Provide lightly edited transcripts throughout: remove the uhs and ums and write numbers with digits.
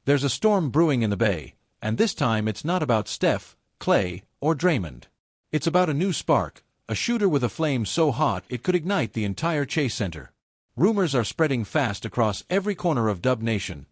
There's a storm brewing in the Bay, and this time it's not about Steph, Clay, or Draymond. It's about a new spark, a shooter with a flame so hot it could ignite the entire Chase Center. Rumors are spreading fast across every corner of Dub Nation.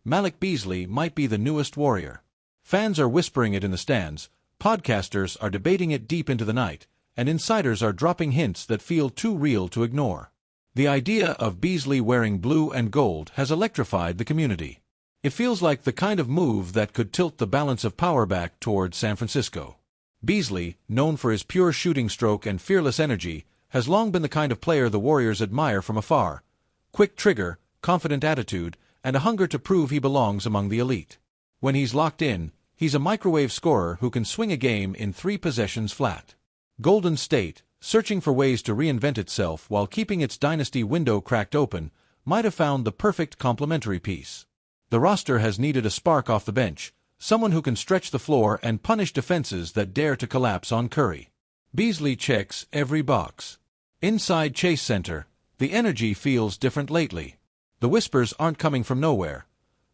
Malik Beasley might be the newest Warrior. Fans are whispering it in the stands, podcasters are debating it deep into the night, and insiders are dropping hints that feel too real to ignore. The idea of Beasley wearing blue and gold has electrified the community. It feels like the kind of move that could tilt the balance of power back toward San Francisco. Beasley, known for his pure shooting stroke and fearless energy, has long been the kind of player the Warriors admire from afar. Quick trigger, confident attitude, and a hunger to prove he belongs among the elite. When he's locked in, he's a microwave scorer who can swing a game in 3 possessions flat. Golden State, searching for ways to reinvent itself while keeping its dynasty window cracked open, might have found the perfect complementary piece. The roster has needed a spark off the bench, someone who can stretch the floor and punish defenses that dare to collapse on Curry. Beasley checks every box. Inside Chase Center, the energy feels different lately. The whispers aren't coming from nowhere.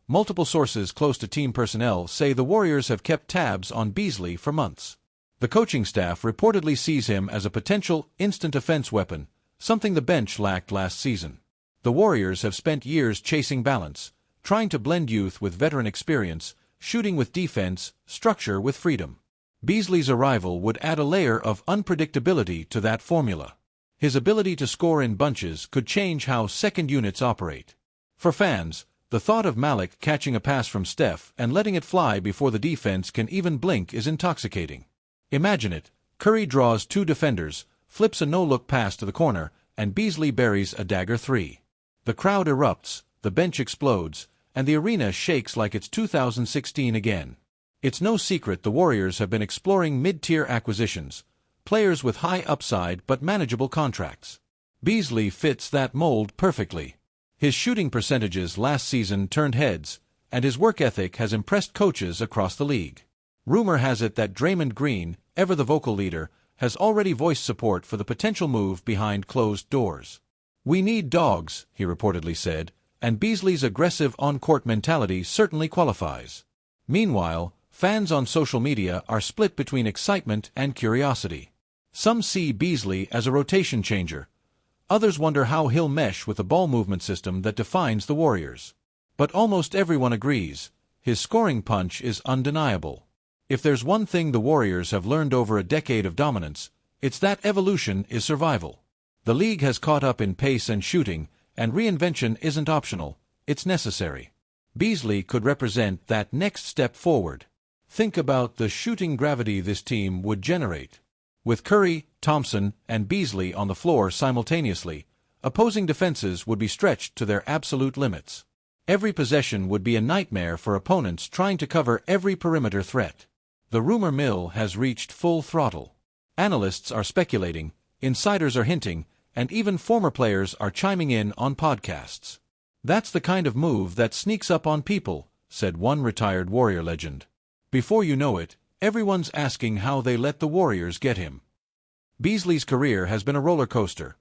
Multiple sources close to team personnel say the Warriors have kept tabs on Beasley for months. The coaching staff reportedly sees him as a potential instant offense weapon, something the bench lacked last season. The Warriors have spent years chasing balance, trying to blend youth with veteran experience, shooting with defense, structure with freedom. Beasley's arrival would add a layer of unpredictability to that formula. His ability to score in bunches could change how second units operate. For fans, the thought of Malik catching a pass from Steph and letting it fly before the defense can even blink is intoxicating. Imagine it: Curry draws 2 defenders, flips a no-look pass to the corner, and Beasley buries a dagger 3. The crowd erupts, the bench explodes, and the arena shakes like it's 2016 again. It's no secret the Warriors have been exploring mid-tier acquisitions, players with high upside but manageable contracts. Beasley fits that mold perfectly. His shooting percentages last season turned heads, and his work ethic has impressed coaches across the league. Rumor has it that Draymond Green, ever the vocal leader, has already voiced support for the potential move behind closed doors. "We need dogs," he reportedly said, and Beasley's aggressive on-court mentality certainly qualifies. Meanwhile, fans on social media are split between excitement and curiosity. Some see Beasley as a rotation changer. Others wonder how he'll mesh with the ball movement system that defines the Warriors. But almost everyone agrees, his scoring punch is undeniable. If there's one thing the Warriors have learned over a decade of dominance, it's that evolution is survival. The league has caught up in pace and shooting, and reinvention isn't optional, it's necessary. Beasley could represent that next step forward. Think about the shooting gravity this team would generate. With Curry, Thompson, and Beasley on the floor simultaneously, opposing defenses would be stretched to their absolute limits. Every possession would be a nightmare for opponents trying to cover every perimeter threat. The rumor mill has reached full throttle. Analysts are speculating, insiders are hinting, and even former players are chiming in on podcasts. "That's the kind of move that sneaks up on people," said one retired Warrior legend. Before you know it, everyone's asking how they let the Warriors get him. Beasley's career has been a roller coaster.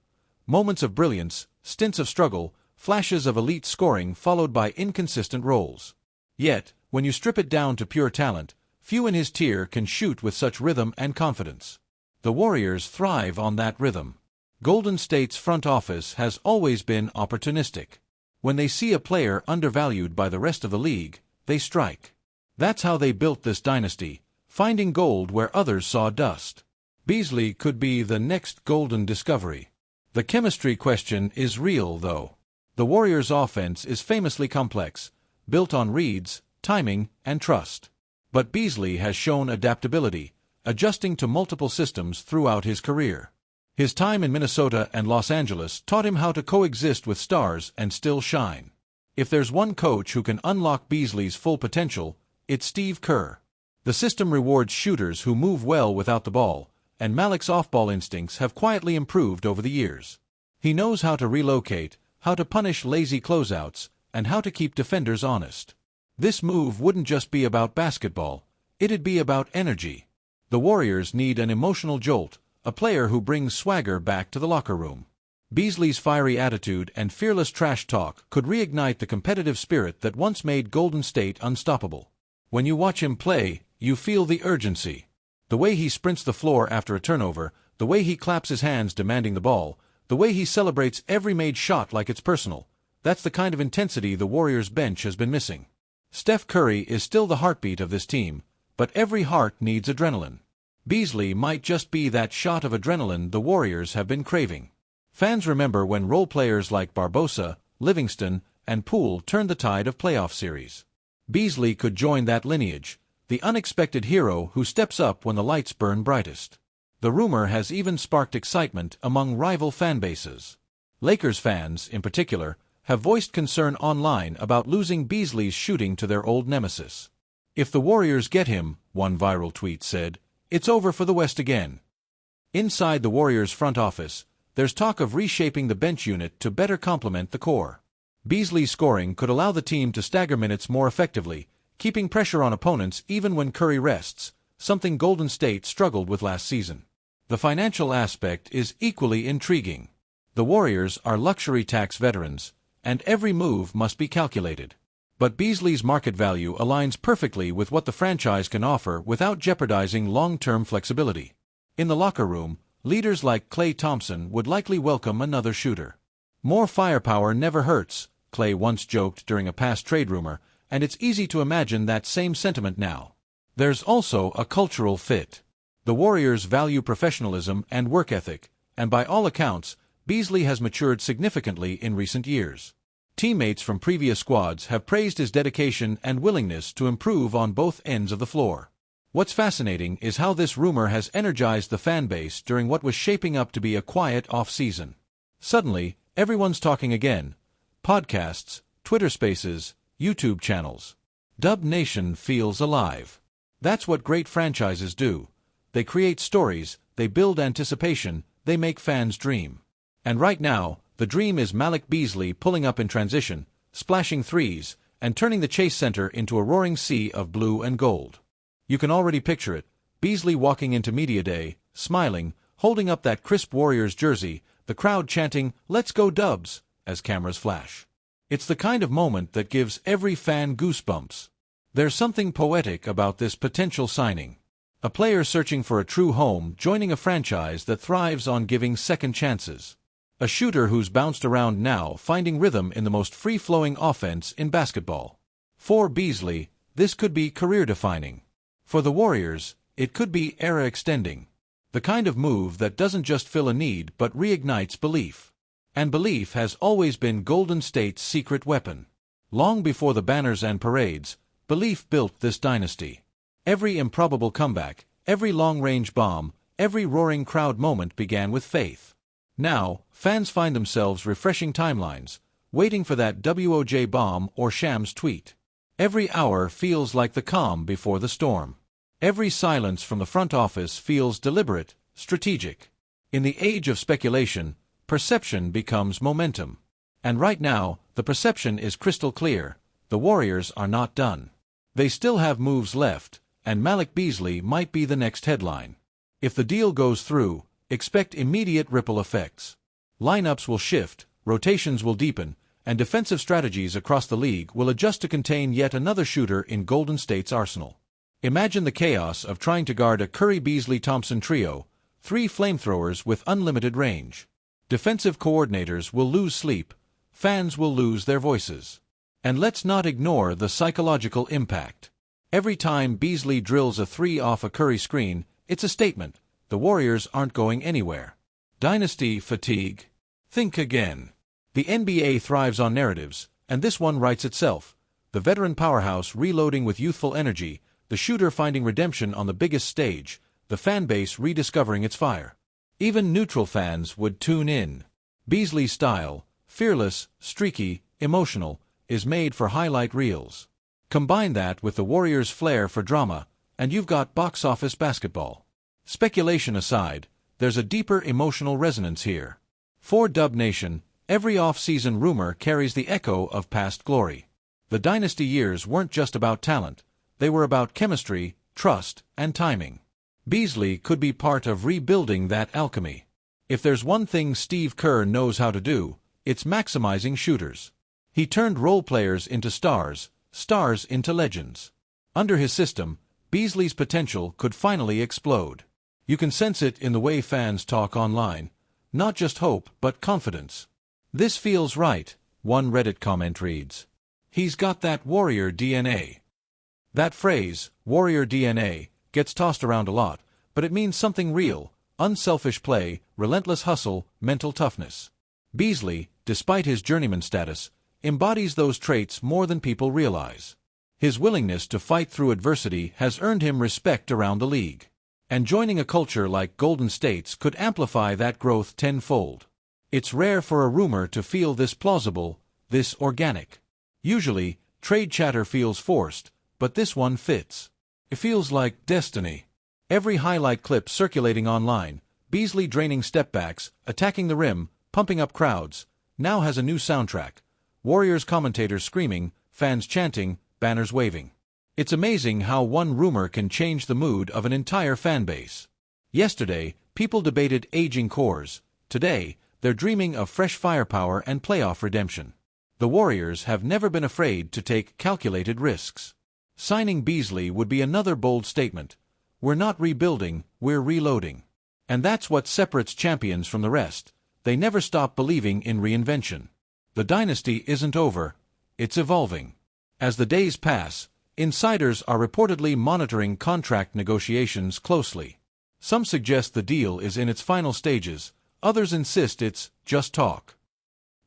Moments of brilliance, stints of struggle, flashes of elite scoring followed by inconsistent roles. Yet, when you strip it down to pure talent, few in his tier can shoot with such rhythm and confidence. The Warriors thrive on that rhythm. Golden State's front office has always been opportunistic. When they see a player undervalued by the rest of the league, they strike. That's how they built this dynasty, finding gold where others saw dust. Beasley could be the next golden discovery. The chemistry question is real, though. The Warriors' offense is famously complex, built on reads, timing, and trust. But Beasley has shown adaptability, adjusting to multiple systems throughout his career. His time in Minnesota and Los Angeles taught him how to coexist with stars and still shine. If there's one coach who can unlock Beasley's full potential, it's Steve Kerr. The system rewards shooters who move well without the ball, and Malik's off-ball instincts have quietly improved over the years. He knows how to relocate, how to punish lazy closeouts, and how to keep defenders honest. This move wouldn't just be about basketball, it'd be about energy. The Warriors need an emotional jolt, a player who brings swagger back to the locker room. Beasley's fiery attitude and fearless trash talk could reignite the competitive spirit that once made Golden State unstoppable. When you watch him play, you feel the urgency. The way he sprints the floor after a turnover, the way he claps his hands demanding the ball, the way he celebrates every made shot like it's personal. That's the kind of intensity the Warriors bench has been missing. Steph Curry is still the heartbeat of this team, but every heart needs adrenaline. Beasley might just be that shot of adrenaline the Warriors have been craving. Fans remember when role players like Barbosa, Livingston, and Poole turned the tide of playoff series. Beasley could join that lineage, the unexpected hero who steps up when the lights burn brightest. The rumor has even sparked excitement among rival fan bases. Lakers fans, in particular, have voiced concern online about losing Beasley's shooting to their old nemesis. If the Warriors get him, one viral tweet said, it's over for the West again. Inside the Warriors' front office, there's talk of reshaping the bench unit to better complement the core. Beasley's scoring could allow the team to stagger minutes more effectively, keeping pressure on opponents even when Curry rests, something Golden State struggled with last season. The financial aspect is equally intriguing. The Warriors are luxury tax veterans, and every move must be calculated. But Beasley's market value aligns perfectly with what the franchise can offer without jeopardizing long-term flexibility. In the locker room, leaders like Klay Thompson would likely welcome another shooter. More firepower never hurts, Klay once joked during a past trade rumor, and it's easy to imagine that same sentiment now. There's also a cultural fit. The Warriors value professionalism and work ethic, and by all accounts, Beasley has matured significantly in recent years. Teammates from previous squads have praised his dedication and willingness to improve on both ends of the floor. What's fascinating is how this rumor has energized the fan base during what was shaping up to be a quiet off-season. Suddenly, everyone's talking again. Podcasts, Twitter Spaces, YouTube channels. Dub Nation feels alive. That's what great franchises do. They create stories, they build anticipation, they make fans dream. And right now, the dream is Malik Beasley pulling up in transition, splashing threes, and turning the Chase Center into a roaring sea of blue and gold. You can already picture it, Beasley walking into Media Day, smiling, holding up that crisp Warriors jersey, the crowd chanting, "Let's go Dubs," as cameras flash. It's the kind of moment that gives every fan goosebumps. There's something poetic about this potential signing. A player searching for a true home joining a franchise that thrives on giving second chances. A shooter who's bounced around now finding rhythm in the most free-flowing offense in basketball. For Beasley, this could be career-defining. For the Warriors, it could be era-extending. The kind of move that doesn't just fill a need but reignites belief. And belief has always been Golden State's secret weapon. Long before the banners and parades, belief built this dynasty. Every improbable comeback, every long-range bomb, every roaring crowd moment began with faith. Now, fans find themselves refreshing timelines, waiting for that WOJ bomb or Shams tweet. Every hour feels like the calm before the storm. Every silence from the front office feels deliberate, strategic. In the age of speculation, perception becomes momentum. And right now, the perception is crystal clear. The Warriors are not done. They still have moves left, and Malik Beasley might be the next headline. If the deal goes through, expect immediate ripple effects. Lineups will shift, rotations will deepen, and defensive strategies across the league will adjust to contain yet another shooter in Golden State's arsenal. Imagine the chaos of trying to guard a Curry-Beasley-Thompson trio, 3 flamethrowers with unlimited range. Defensive coordinators will lose sleep, fans will lose their voices. And let's not ignore the psychological impact. Every time Beasley drills a 3 off a Curry screen, it's a statement. The Warriors aren't going anywhere. Dynasty fatigue? Think again. The NBA thrives on narratives, and this one writes itself. The veteran powerhouse reloading with youthful energy, the shooter finding redemption on the biggest stage, the fan base rediscovering its fire. Even neutral fans would tune in. Beasley's style, fearless, streaky, emotional, is made for highlight reels. Combine that with the Warriors' flair for drama, and you've got box office basketball. Speculation aside, there's a deeper emotional resonance here. For Dub Nation, every off-season rumor carries the echo of past glory. The dynasty years weren't just about talent, they were about chemistry, trust, and timing. Beasley could be part of rebuilding that alchemy. If there's one thing Steve Kerr knows how to do, it's maximizing shooters. He turned role players into stars, stars into legends. Under his system, Beasley's potential could finally explode. You can sense it in the way fans talk online. Not just hope, but confidence. "This feels right," one Reddit comment reads. "He's got that warrior DNA." That phrase, warrior DNA, gets tossed around a lot, but it means something real: unselfish play, relentless hustle, mental toughness. Beasley, despite his journeyman status, embodies those traits more than people realize. His willingness to fight through adversity has earned him respect around the league. And joining a culture like Golden State's could amplify that growth tenfold. It's rare for a rumor to feel this plausible, this organic. Usually, trade chatter feels forced, but this one fits. It feels like destiny. Every highlight clip circulating online, Beasley draining stepbacks, attacking the rim, pumping up crowds, now has a new soundtrack. Warriors commentators screaming, fans chanting, banners waving. It's amazing how one rumor can change the mood of an entire fan base. Yesterday, people debated aging cores. Today, they're dreaming of fresh firepower and playoff redemption. The Warriors have never been afraid to take calculated risks. Signing Beasley would be another bold statement. We're not rebuilding, we're reloading. And that's what separates champions from the rest. They never stop believing in reinvention. The dynasty isn't over, it's evolving. As the days pass, insiders are reportedly monitoring contract negotiations closely. Some suggest the deal is in its final stages, others insist it's just talk.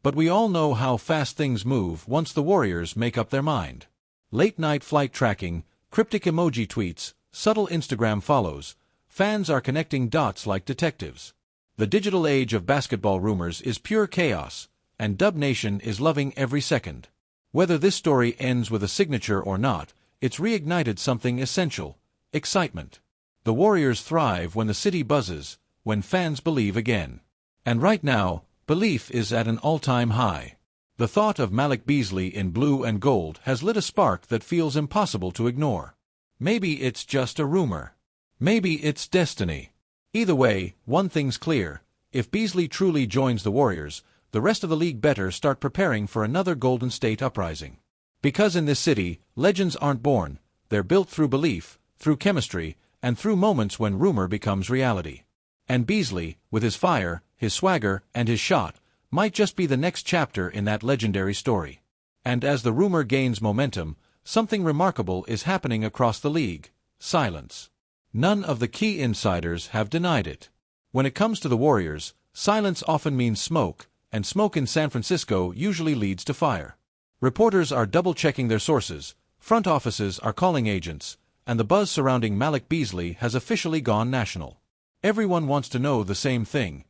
But we all know how fast things move once the Warriors make up their mind. Late-night flight tracking, cryptic emoji tweets, subtle Instagram follows, fans are connecting dots like detectives. The digital age of basketball rumors is pure chaos, and Dub Nation is loving every second. Whether this story ends with a signature or not, it's reignited something essential: excitement. The Warriors thrive when the city buzzes, when fans believe again. And right now, belief is at an all-time high. The thought of Malik Beasley in blue and gold has lit a spark that feels impossible to ignore. Maybe it's just a rumor. Maybe it's destiny. Either way, one thing's clear: if Beasley truly joins the Warriors, the rest of the league better start preparing for another Golden State uprising. Because in this city, legends aren't born, they're built through belief, through chemistry, and through moments when rumor becomes reality. And Beasley, with his fire, his swagger, and his shot, might just be the next chapter in that legendary story. And as the rumor gains momentum, something remarkable is happening across the league: silence. None of the key insiders have denied it. When it comes to the Warriors, silence often means smoke, and smoke in San Francisco usually leads to fire. Reporters are double-checking their sources, front offices are calling agents, and the buzz surrounding Malik Beasley has officially gone national. Everyone wants to know the same thing: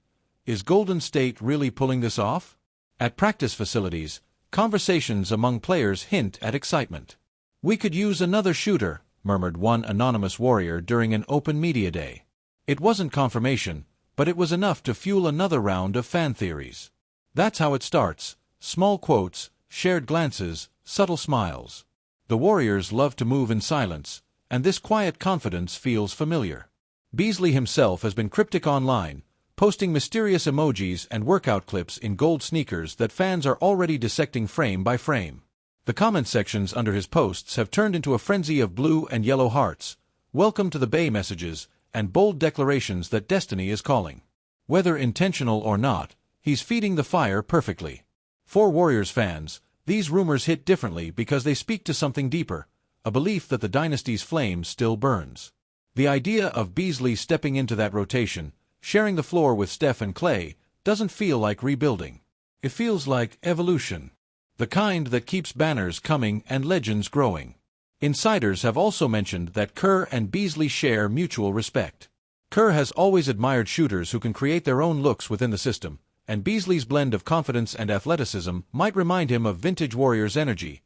is Golden State really pulling this off? At practice facilities, conversations among players hint at excitement. "We could use another shooter," murmured one anonymous Warrior during an open media day. It wasn't confirmation, but it was enough to fuel another round of fan theories. That's how it starts: small quotes, shared glances, subtle smiles. The Warriors love to move in silence, and this quiet confidence feels familiar. Beasley himself has been cryptic online, posting mysterious emojis and workout clips in gold sneakers that fans are already dissecting frame by frame. The comment sections under his posts have turned into a frenzy of blue and yellow hearts, "Welcome to the Bay" messages, and bold declarations that destiny is calling. Whether intentional or not, he's feeding the fire perfectly. For Warriors fans, these rumors hit differently because they speak to something deeper: a belief that the dynasty's flame still burns. The idea of Beasley stepping into that rotation, sharing the floor with Steph and Klay, doesn't feel like rebuilding. It feels like evolution. The kind that keeps banners coming and legends growing. Insiders have also mentioned that Kerr and Beasley share mutual respect. Kerr has always admired shooters who can create their own looks within the system, and Beasley's blend of confidence and athleticism might remind him of vintage Warriors energy: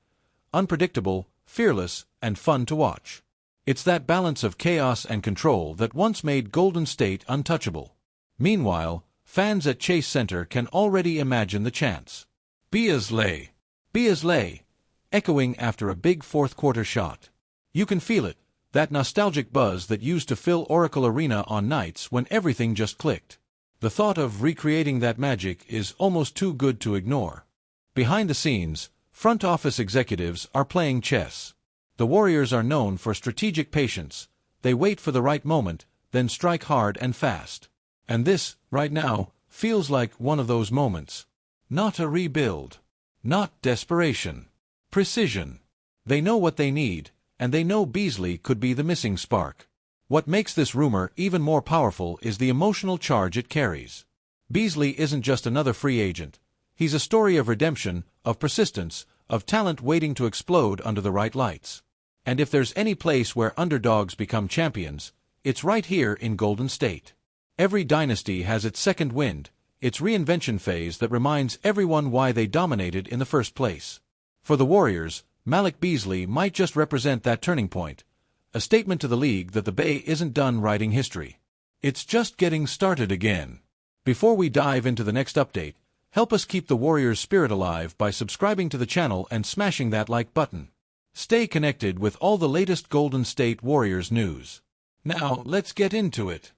unpredictable, fearless, and fun to watch. It's that balance of chaos and control that once made Golden State untouchable. Meanwhile, fans at Chase Center can already imagine the chants. "Beasley! Beasley!" echoing after a big fourth-quarter shot. You can feel it, that nostalgic buzz that used to fill Oracle Arena on nights when everything just clicked. The thought of recreating that magic is almost too good to ignore. Behind the scenes, front office executives are playing chess. The Warriors are known for strategic patience. They wait for the right moment, then strike hard and fast. And this, right now, feels like one of those moments. Not a rebuild. Not desperation. Precision. They know what they need, and they know Beasley could be the missing spark. What makes this rumor even more powerful is the emotional charge it carries. Beasley isn't just another free agent. He's a story of redemption, of persistence, of talent waiting to explode under the right lights. And if there's any place where underdogs become champions, it's right here in Golden State. Every dynasty has its second wind, its reinvention phase that reminds everyone why they dominated in the first place. For the Warriors, Malik Beasley might just represent that turning point, a statement to the league that the Bay isn't done writing history. It's just getting started again. Before we dive into the next update, help us keep the Warriors' spirit alive by subscribing to the channel and smashing that like button. Stay connected with all the latest Golden State Warriors news. Now, let's get into it.